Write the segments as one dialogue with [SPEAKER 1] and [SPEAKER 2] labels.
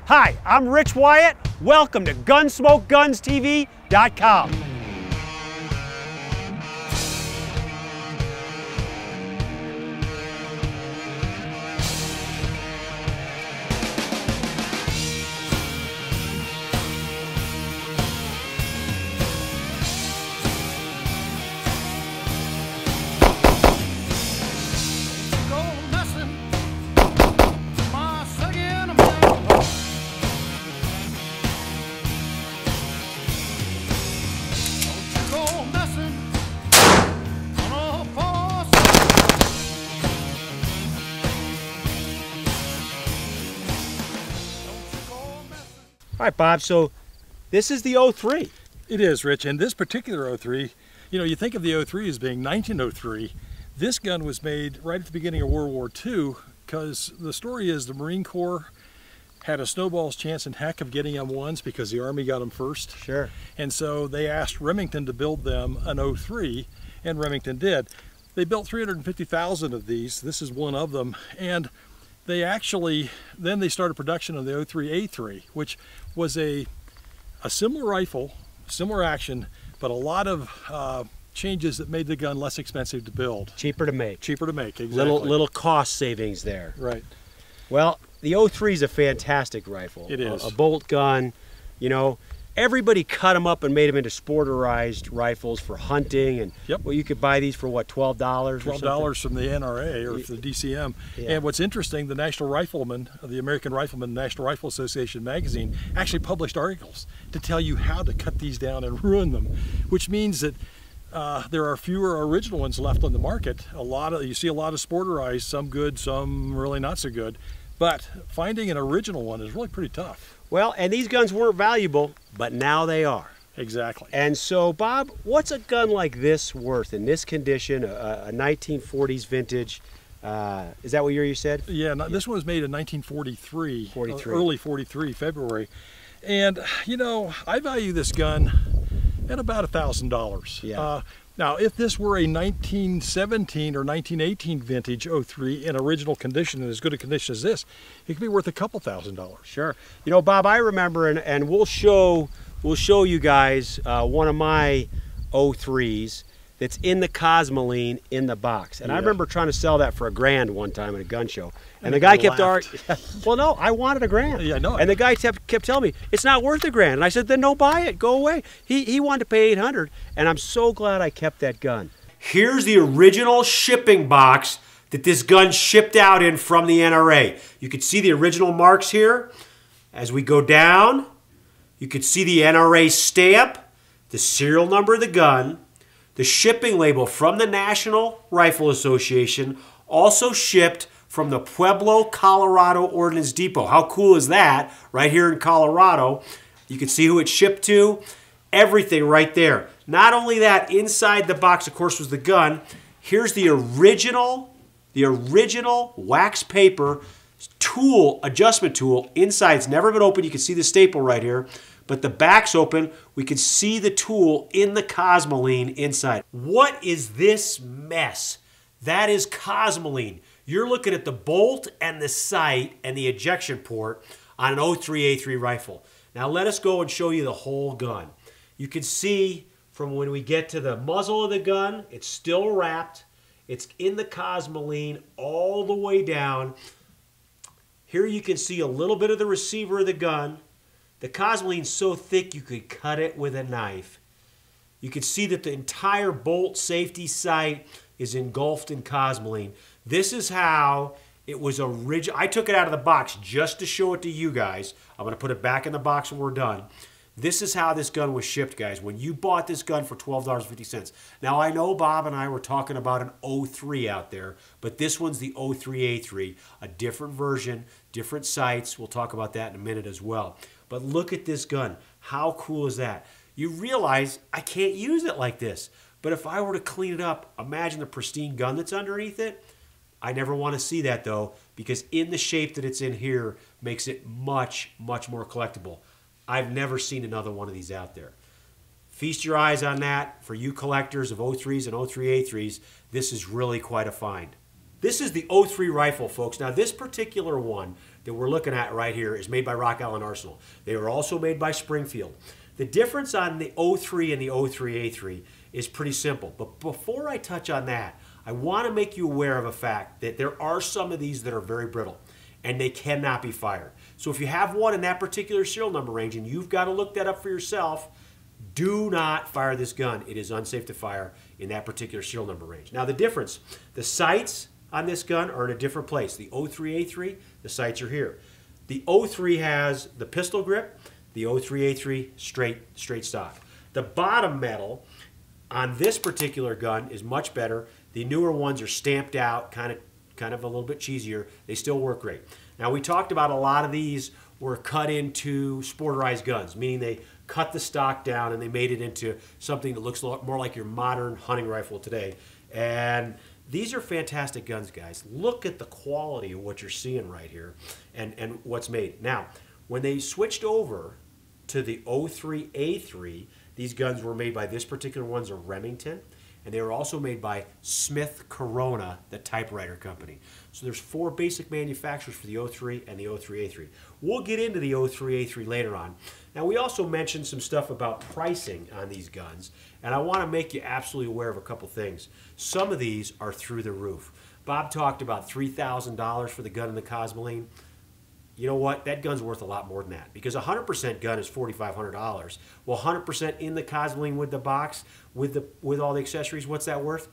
[SPEAKER 1] Hi, I'm Rich Wyatt. Welcome to Gunsmoke Guns TV.com. All right, Bob, so this is the 03.
[SPEAKER 2] It is, Rich, and this particular 03, you know, you think of the 03 as being 1903. This gun was made right at the beginning of World War II because the story is the Marine Corps had a snowball's chance in heck of getting M1s because the Army got them first.
[SPEAKER 1] Sure.
[SPEAKER 2] And so they asked Remington to build them an 03, and Remington did. They built 350,000 of these. This is one of them. And they actually, then they started production of the 03A3, which was a similar rifle, similar action, but a lot of changes that made the gun less expensive to build.
[SPEAKER 1] Cheaper to make.
[SPEAKER 2] Cheaper to make, exactly.
[SPEAKER 1] Little cost savings there.
[SPEAKER 2] Right.
[SPEAKER 1] Well, the 03 is a fantastic rifle.
[SPEAKER 2] It is.
[SPEAKER 1] A bolt gun, you know. Everybody cut them up and made them into sporterized rifles for hunting, and
[SPEAKER 2] yep.
[SPEAKER 1] Well, you could buy these for what, $12?
[SPEAKER 2] $12 from the NRA or the DCM.
[SPEAKER 1] Yeah.
[SPEAKER 2] And what's interesting, the National Rifleman, the American Rifleman National Rifle Association magazine, actually published articles to tell you how to cut these down and ruin them, which means that there are fewer original ones left on the market. You see a lot of sporterized, some good, some really not so good. But finding an original one is really pretty tough.
[SPEAKER 1] Well, and these guns weren't valuable, but now they are.
[SPEAKER 2] Exactly.
[SPEAKER 1] And so, Bob, what's a gun like this worth in this condition, a 1940s vintage? Is that what year you said?
[SPEAKER 2] Yeah, this one was made in 1943,
[SPEAKER 1] 43.
[SPEAKER 2] Early 43, February. And, you know, I value this gun at about $1,000.
[SPEAKER 1] Yeah.
[SPEAKER 2] Now, if this were a 1917 or 1918 vintage 03 in original condition and as good a condition as this, it could be worth a couple $1,000s.
[SPEAKER 1] Sure. You know, Bob, I remember, and we'll show you guys one of my 03s that's in the Cosmoline in the box. And yeah. I remember trying to sell that for $1,000 one time at a gun show. And the guy kept arguing. Well, no, I wanted $1,000.
[SPEAKER 2] Yeah, I know.
[SPEAKER 1] And the guy kept telling me, it's not worth $1,000. And I said, then don't buy it, go away. He wanted to pay $800, and I'm so glad I kept that gun. Here's the original shipping box that this gun shipped out in from the NRA. You can see the original marks here. As we go down, you can see the NRA stamp, the serial number of the gun, the shipping label from the National Rifle Association, also shipped from the Pueblo, Colorado Ordnance Depot. How cool is that? Right here in Colorado. You can see who it shipped to. Everything right there. Not only that, inside the box, of course, was the gun. Here's the original wax paper tool, adjustment tool. Inside's never been opened. You can see the staple right here. But the back's open. We can see the tool in the Cosmoline inside. What is this mess? That is Cosmoline. You're looking at the bolt and the sight and the ejection port on an 03A3 rifle. Now let us go and show you the whole gun. You can see from when we get to the muzzle of the gun, it's still wrapped. It's in the Cosmoline all the way down. Here you can see a little bit of the receiver of the gun. The Cosmoline's so thick you could cut it with a knife. You can see that the entire bolt safety sight is engulfed in Cosmoline. This is how it was original. I took it out of the box just to show it to you guys. I'm going to put it back in the box when we're done. This is how this gun was shipped, guys. When you bought this gun for $12.50. Now, I know Bob and I were talking about an 03 out there, but this one's the 03A3, a different version, different sights. We'll talk about that in a minute as well. But look at this gun. How cool is that? You realize I can't use it like this. But if I were to clean it up, imagine the pristine gun that's underneath it. I never want to see that, though, because in the shape that it's in here makes it much, much more collectible. I've never seen another one of these out there. Feast your eyes on that. For you collectors of 03s and 03A3s, this is really quite a find. This is the 03 rifle, folks. Now, this particular one, that we're looking at right here is made by Rock Island Arsenal. They were also made by Springfield. The difference on the 03 and the 03A3 is pretty simple. But before I touch on that, I want to make you aware of a fact that there are some of these that are very brittle and they cannot be fired. So if you have one in that particular serial number range and you've got to look that up for yourself, do not fire this gun. It is unsafe to fire in that particular serial number range. Now the difference, the sights on this gun are in a different place. The 03A3, the sights are here. The 03 has the pistol grip, the 03A3 straight stock. The bottom metal on this particular gun is much better. The newer ones are stamped out, kind of a little bit cheesier. They still work great. Now we talked about a lot of these were cut into sporterized guns, meaning they cut the stock down and they made it into something that looks more like your modern hunting rifle today. And these are fantastic guns, guys. Look at the quality of what you're seeing right here and what's made. Now, when they switched over to the 03A3, these guns were made by this particular one's a Remington, and they were also made by Smith Corona, the typewriter company. So there's 4 basic manufacturers for the 03 and the 03A3. We'll get into the 03A3 later on. Now we also mentioned some stuff about pricing on these guns, and I want to make you absolutely aware of a couple things. Some of these are through the roof. Bob talked about $3,000 for the gun in the Cosmoline. You know what? That gun's worth a lot more than that, because a 100% gun is $4,500. Well, 100% in the Cosmoline with the box, with all the accessories, what's that worth?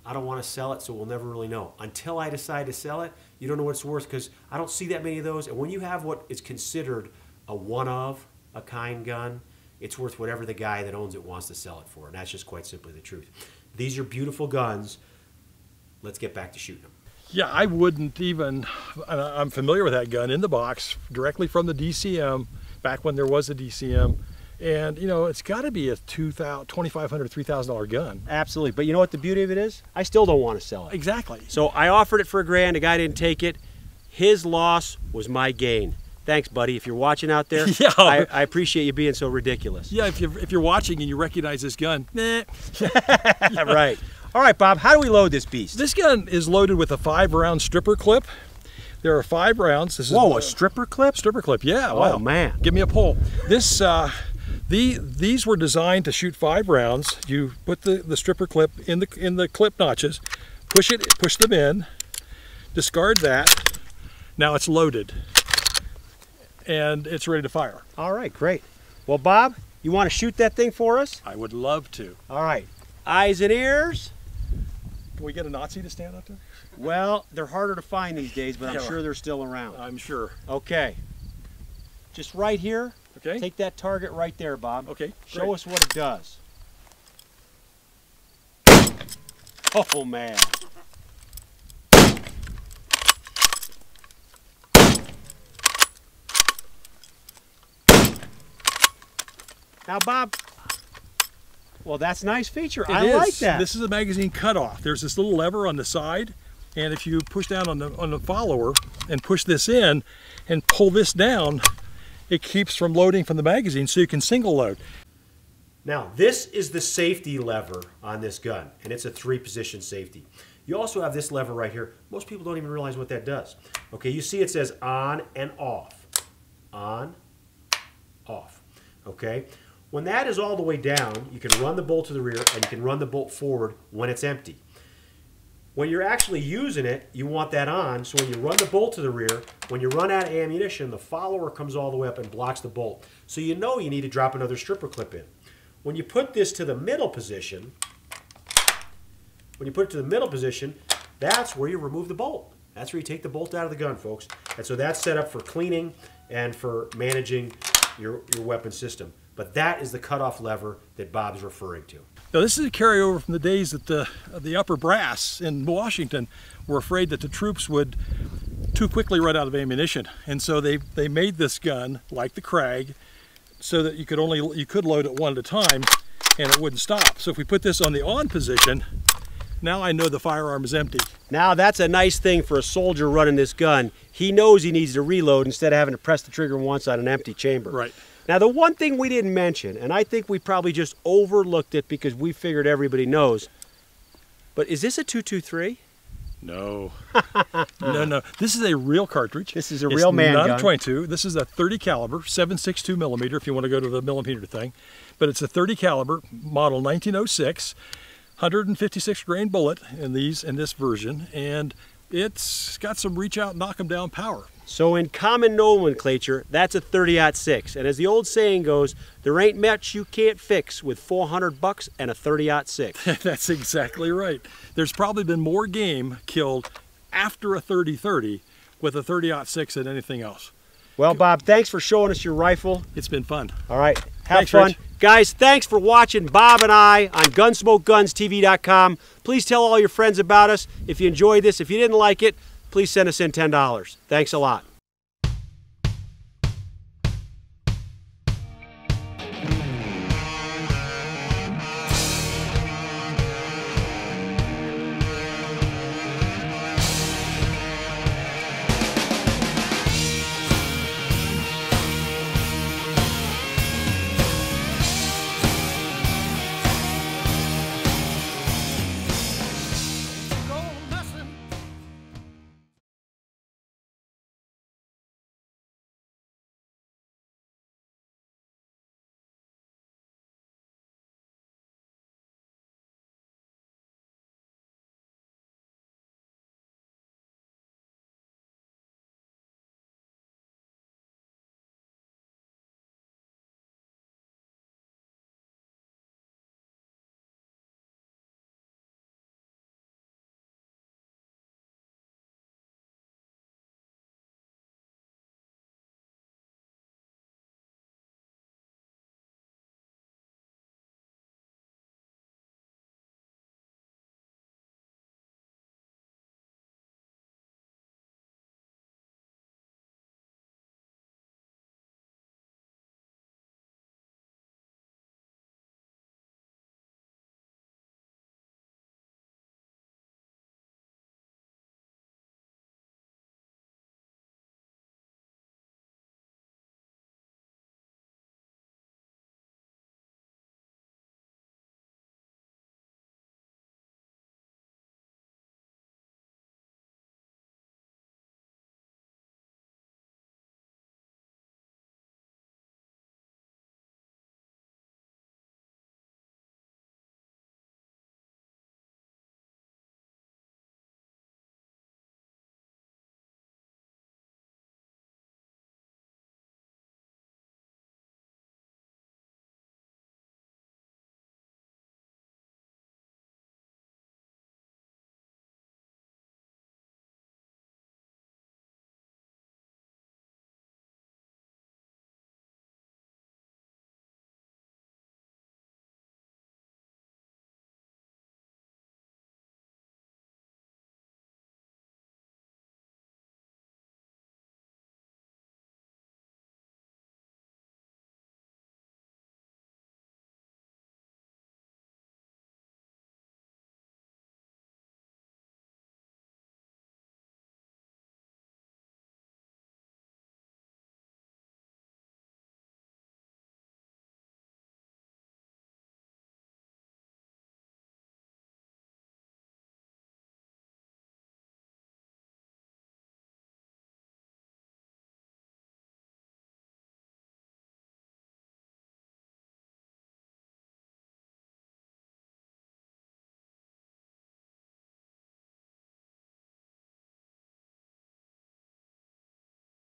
[SPEAKER 1] I don't want to sell it, so we'll never really know. Until I decide to sell it, you don't know what it's worth, because I don't see that many of those. And when you have what is considered a one-of-a-kind gun, it's worth whatever the guy that owns it wants to sell it for. And that's just quite simply the truth. These are beautiful guns. Let's get back to shooting them.
[SPEAKER 2] Yeah, I wouldn't even, I'm familiar with that gun in the box, directly from the DCM, back when there was a DCM. And, you know, it's got to be a $2,500, $3,000 gun.
[SPEAKER 1] Absolutely. But you know what the beauty of it is? I still don't want to sell it.
[SPEAKER 2] Exactly.
[SPEAKER 1] So I offered it for $1,000. The guy didn't take it. His loss was my gain. Thanks, buddy. If you're watching out there,
[SPEAKER 2] yeah.
[SPEAKER 1] I appreciate you being so ridiculous.
[SPEAKER 2] Yeah, if you're watching and you recognize this gun, nah.
[SPEAKER 1] Right. All right, Bob, how do we load this beast?
[SPEAKER 2] This gun is loaded with a 5-round stripper clip. There are 5 rounds. This
[SPEAKER 1] Whoa,
[SPEAKER 2] is
[SPEAKER 1] a stripper clip?
[SPEAKER 2] Stripper clip, yeah.
[SPEAKER 1] Oh,
[SPEAKER 2] wow.
[SPEAKER 1] man.
[SPEAKER 2] Give me a pull. This, these were designed to shoot 5 rounds. You put the stripper clip in the clip notches, push them in, discard that. Now it's loaded, and it's ready to fire.
[SPEAKER 1] All right, great. Well, Bob, you want to shoot that thing for us?
[SPEAKER 2] I would love to.
[SPEAKER 1] All right. Eyes and ears.
[SPEAKER 2] Can we get a Nazi to stand up there?
[SPEAKER 1] Well, they're harder to find these days, but I'm
[SPEAKER 2] Yeah,
[SPEAKER 1] sure they're still around.
[SPEAKER 2] I'm sure.
[SPEAKER 1] Okay. Just right here.
[SPEAKER 2] Okay.
[SPEAKER 1] Take that target right there, Bob.
[SPEAKER 2] Okay.
[SPEAKER 1] Show
[SPEAKER 2] great.
[SPEAKER 1] us what it does. Oh, man. Now, Bob, well, that's a nice feature. I like that.
[SPEAKER 2] This is a magazine cutoff. There's this little lever on the side, and if you push down on the follower and push this in and pull this down, it keeps from loading from the magazine, so you can single load.
[SPEAKER 1] Now, this is the safety lever on this gun, and it's a 3-position safety. You also have this lever right here. Most people don't even realize what that does. Okay, you see it says on and off. On, off. Okay? When that is all the way down, you can run the bolt to the rear and you can run the bolt forward when it's empty. When you're actually using it, you want that on, so when you run the bolt to the rear, when you run out of ammunition, the follower comes all the way up and blocks the bolt. So you know you need to drop another stripper clip in. When you put this to the middle position, that's where you remove the bolt. That's where you take the bolt out of the gun, folks. And so that's set up for cleaning and for managing your weapon system. But that is the cutoff lever that Bob's referring to.
[SPEAKER 2] Now, this is a carryover from the days that the upper brass in Washington were afraid that the troops would too quickly run out of ammunition. And so they made this gun, like the Krag, so that you could load it one at a time and it wouldn't stop. So if we put this on the on position, now I know the firearm is empty.
[SPEAKER 1] Now that's a nice thing for a soldier running this gun. He knows he needs to reload instead of having to press the trigger once on an empty chamber.
[SPEAKER 2] Right.
[SPEAKER 1] Now the one thing we didn't mention, and I think we probably just overlooked it because we figured everybody knows, but is this a 223?
[SPEAKER 2] No. No. This is a real cartridge.
[SPEAKER 1] This is a real man gun.
[SPEAKER 2] It's not a 22. This is a 30 caliber, 7.62 millimeter if you want to go to the millimeter thing. But it's a 30 caliber, model 1906, 156 grain bullet in this version, and it's got some reach out, knock 'em down power.
[SPEAKER 1] So in common nomenclature, that's a 30-06. And as the old saying goes, there ain't much you can't fix with $400 and a 30-06.
[SPEAKER 2] That's exactly right. There's probably been more game killed after a 30-30 with a 30-06 than anything else.
[SPEAKER 1] Well, Bob, thanks for showing us your rifle.
[SPEAKER 2] It's been fun.
[SPEAKER 1] All right, have
[SPEAKER 2] Thanks,
[SPEAKER 1] fun.
[SPEAKER 2] Rich.
[SPEAKER 1] Guys, thanks for watching Bob and I on GunsmokeGunsTV.com. Please tell all your friends about us. If you enjoyed this, if you didn't like it, please send us in $10. Thanks a lot.